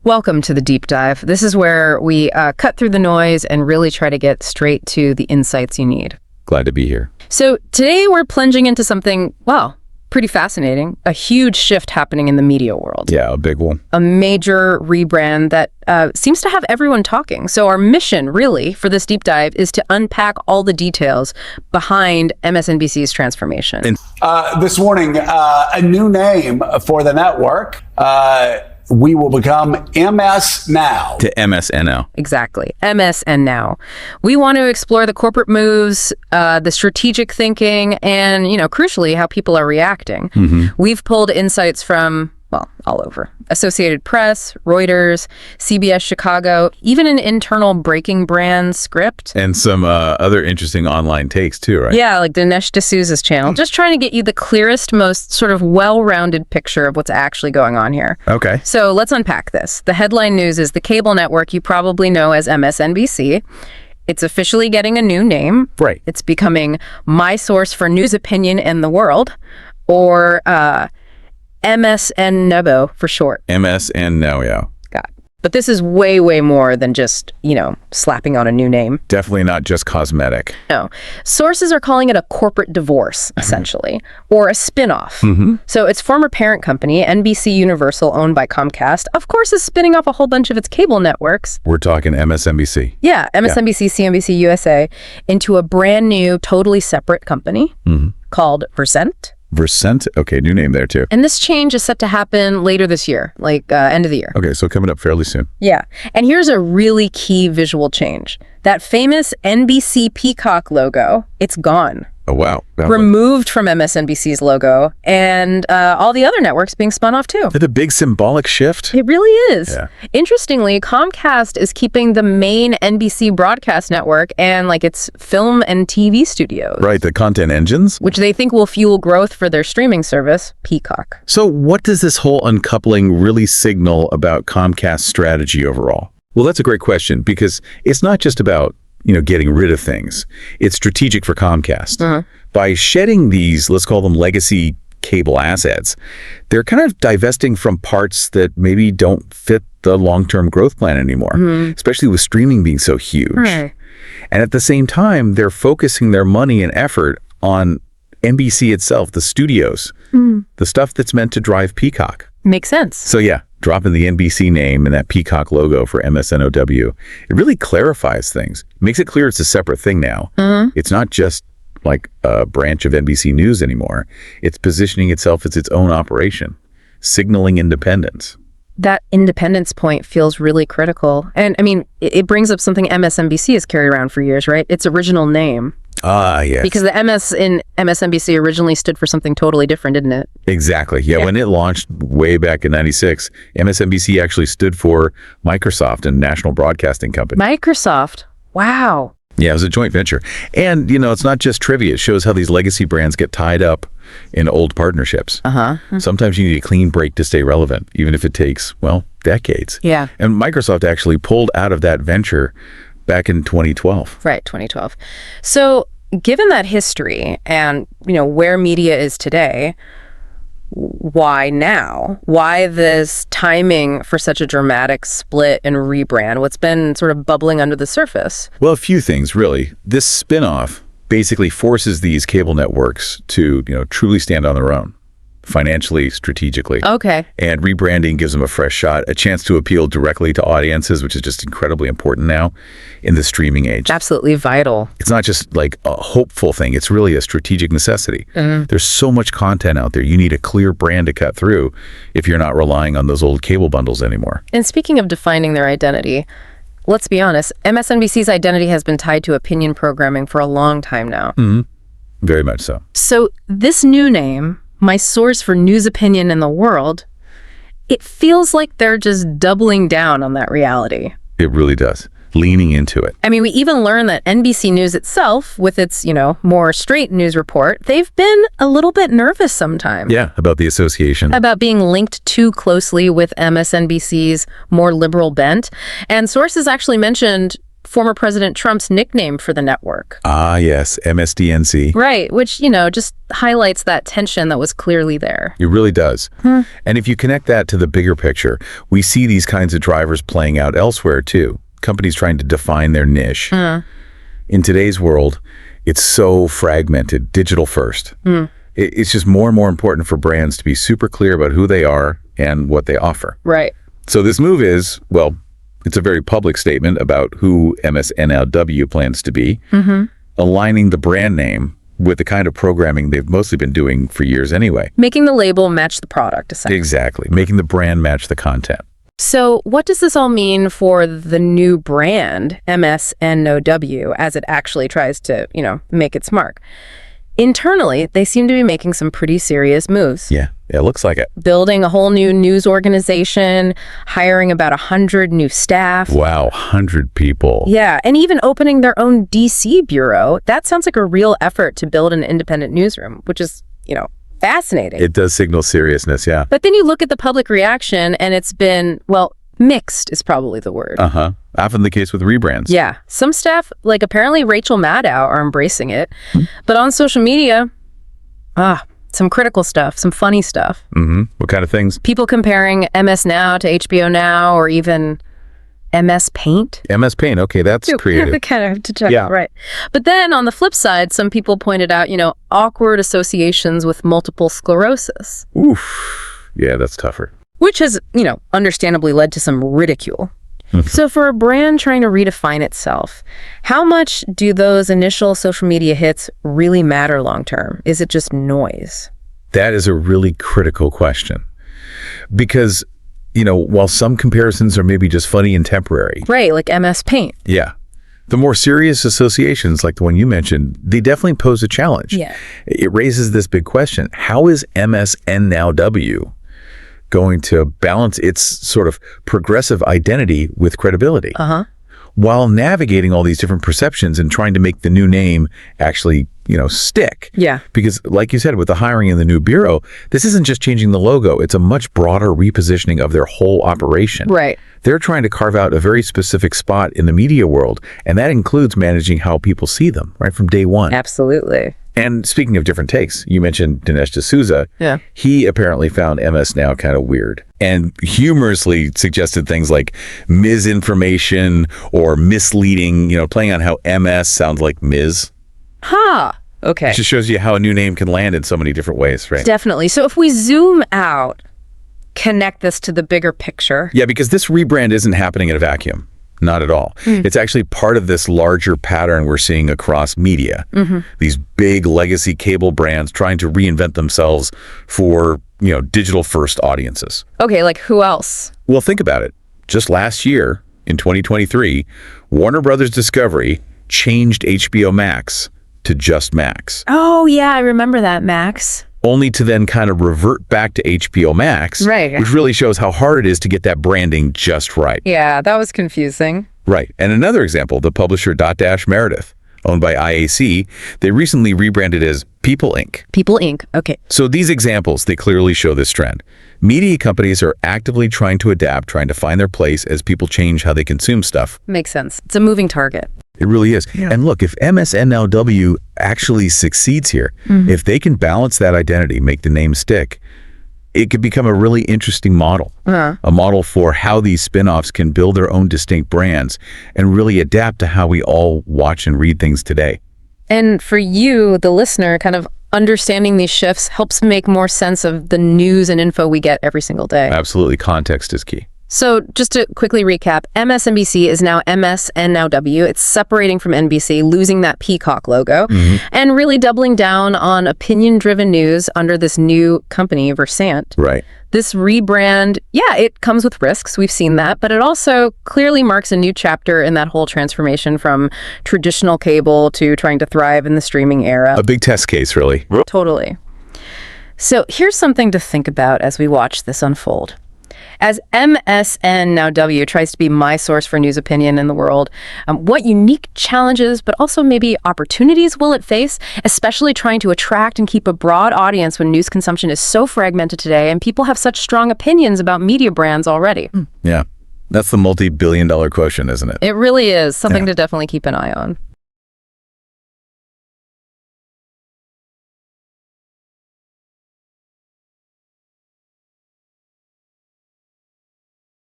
Welcome to the deep dive. This is where we cut through the noise and really try to get straight to the insights you need. Glad to be here. So today we're plunging into something, well, pretty fascinating. A huge shift happening in the media world. Yeah, a big one. A major rebrand that seems to have everyone talking. So our mission, really, for this deep dive is to unpack all the details behind MSNBC's transformation. This morning, a new name for the network. We will become MS Now. To MSNO. Exactly. MSN Now. We want to explore the corporate moves, the strategic thinking, and, crucially, how people are reacting. We've pulled insights from, well, all over. Associated Press, Reuters, CBS Chicago, even an internal Breaking Brand script. And some other interesting online takes too, right? Yeah, like Dinesh D'Souza's channel. Just trying to get you the clearest, most sort of well-rounded picture of what's actually going on here. Okay. So let's unpack this. The headline news is the cable network you probably know as MSNBC. It's officially getting a new name. Right. It's becoming my source for news opinion in the world, or MSNBC for short. MSNO, yeah. Got it. But this is way, way more than just, slapping on a new name. Definitely not just cosmetic. No. Sources are calling it a corporate divorce, essentially, or a spin-off. So its former parent company, NBC Universal, owned by Comcast, of course is spinning off a whole bunch of its cable networks. We're talking MSNBC. Yeah, MSNBC, CNBC, USA, into a brand new, totally separate company called Versant. Versant? Okay, new name there too. And this change is set to happen later this year, like end of the year. Okay, so coming up fairly soon. Yeah. And here's a really key visual change. That famous NBC Peacock logo, it's gone. Oh, wow. Removed from MSNBC's logo, and all the other networks being spun off too. It's a big symbolic shift. It really is. Yeah. Interestingly, Comcast is keeping the main NBC broadcast network and its film and TV studios. Right, the content engines. Which they think will fuel growth for their streaming service, Peacock. So what does this whole uncoupling really signal about Comcast's strategy overall? Well, that's a great question, because it's not just about getting rid of things. It's strategic for Comcast. By shedding these, let's call them legacy cable assets, they're kind of divesting from parts that maybe don't fit the long-term growth plan anymore, especially with streaming being so huge. Right. And at the same time, they're focusing their money and effort on NBC itself, the studios, the stuff that's meant to drive Peacock. Makes sense. So yeah, dropping the NBC name and that Peacock logo for MSNOW, it really clarifies things. Makes it clear it's a separate thing now. It's not just like a branch of NBC News anymore. It's positioning itself as its own operation, signaling independence. That independence point feels really critical. And I mean, it brings up something MSNBC has carried around for years, right? Its original name. Ah, yes. Because the MS in MSNBC originally stood for something totally different, didn't it? Exactly. Yeah, when it launched way back in '96, MSNBC actually stood for Microsoft and National Broadcasting Company. Microsoft. Wow. Yeah, it was a joint venture. And, it's not just trivia. It shows how these legacy brands get tied up in old partnerships. Sometimes you need a clean break to stay relevant, even if it takes, decades. Yeah. And Microsoft actually pulled out of that venture back in 2012. Right, 2012. So given that history and, where media is today, why now? Why this timing for such a dramatic split and rebrand? What's been sort of bubbling under the surface? Well, a few things, really. This spinoff basically forces these cable networks to, truly stand on their own, financially, strategically. Okay. And rebranding gives them a fresh shot, a chance to appeal directly to audiences, which is just incredibly important now in the streaming age. Absolutely vital. It's not just like a hopeful thing. It's really a strategic necessity. There's so much content out there. You need a clear brand to cut through if you're not relying on those old cable bundles anymore. And speaking of defining their identity, let's be honest, MSNBC's identity has been tied to opinion programming for a long time now. Very much so. So this new name, my source for news opinion in the world, it feels like they're just doubling down on that reality. It really does. Leaning into it. I mean, we even learned that NBC News itself, with its, more straight news report, they've been a little bit nervous sometimes. Yeah, about the association. About being linked too closely with MSNBC's more liberal bent. And sources actually mentioned former President Trump's nickname for the network. Ah, yes, MSDNC. Right, which, just highlights that tension that was clearly there. It really does. And if you connect that to the bigger picture, we see these kinds of drivers playing out elsewhere too. Companies trying to define their niche. In today's world, it's so fragmented, digital first. It's just more and more important for brands to be super clear about who they are and what they offer. Right. So this move is, well, it's a very public statement about who MSNBC plans to be, aligning the brand name with the kind of programming they've mostly been doing for years anyway. Making the label match the product, essentially. Exactly. Making the brand match the content. So what does this all mean for the new brand, MSNBC, as it actually tries to, make its mark? Internally, they seem to be making some pretty serious moves. Yeah, it looks like it. Building a whole new news organization, hiring about 100 new staff. Wow, 100 people. Yeah, and even opening their own DC bureau. That sounds like a real effort to build an independent newsroom, which is, fascinating. It does signal seriousness, yeah. But then you look at the public reaction, and it's been, mixed is probably the word. Often the case with rebrands. Yeah. Some staff, like apparently Rachel Maddow, are embracing it. But on social media, some critical stuff, some funny stuff. What kind of things? People comparing MS Now to HBO Now, or even MS Paint. MS Paint, okay, that's creative. Kind of to check, right. But then on the flip side, some people pointed out, awkward associations with multiple sclerosis. Oof. Yeah, that's tougher. Which has, understandably led to some ridicule. So for a brand trying to redefine itself, how much do those initial social media hits really matter long term? Is it just noise? That is a really critical question. Because, while some comparisons are maybe just funny and temporary. Right, like MS Paint. Yeah. The more serious associations, like the one you mentioned, they definitely pose a challenge. Yeah. It raises this big question. How is MSNBC going to balance its sort of progressive identity with credibility while navigating all these different perceptions and trying to make the new name actually, stick? Yeah. Because like you said, with the hiring in the new bureau, this isn't just changing the logo. It's a much broader repositioning of their whole operation. Right. They're trying to carve out a very specific spot in the media world, and that includes managing how people see them, right, from day one. Absolutely. And speaking of different takes, you mentioned Dinesh D'Souza. Yeah. He apparently found MS Now kind of weird and humorously suggested things like misinformation or misleading, playing on how MS sounds like Ms. Okay. It just shows you how a new name can land in so many different ways, right? Definitely. So if we zoom out, connect this to the bigger picture. Yeah, because this rebrand isn't happening in a vacuum. Not at all. It's actually part of this larger pattern we're seeing across media. These big legacy cable brands trying to reinvent themselves for, digital first audiences. Okay, like who else? Well, think about it. Just last year, in 2023, Warner Brothers Discovery changed HBO Max to just Max. Oh, yeah, I remember that, Max. Only to then kind of revert back to HBO Max, right? Which really shows how hard it is to get that branding just right. Yeah, that was confusing. Right. And another example, the publisher Dotdash Meredith, owned by IAC, they recently rebranded as People Inc. People Inc. Okay. So these examples, they clearly show this trend. Media companies are actively trying to adapt, trying to find their place as people change how they consume stuff. Makes sense. It's a moving target. It really is. Yeah. And look, if MSNBC actually succeeds here, if they can balance that identity, make the name stick, it could become a really interesting model. A model for how these spin-offs can build their own distinct brands and really adapt to how we all watch and read things today. And for you, the listener, kind of understanding these shifts helps make more sense of the news and info we get every single day. Absolutely. Context is key. So just to quickly recap, MSNBC is now MSNBC. It's separating from NBC, losing that Peacock logo, and really doubling down on opinion-driven news under this new company, Versant. Right. This rebrand, it comes with risks. We've seen that. But it also clearly marks a new chapter in that whole transformation from traditional cable to trying to thrive in the streaming era. A big test case, really. Totally. So here's something to think about as we watch this unfold. As MSNBC tries to be my source for news opinion in the world, what unique challenges, but also maybe opportunities will it face, especially trying to attract and keep a broad audience when news consumption is so fragmented today and people have such strong opinions about media brands already? Yeah. That's the multi-billion-dollar quotient, isn't it? It really is something to definitely keep an eye on.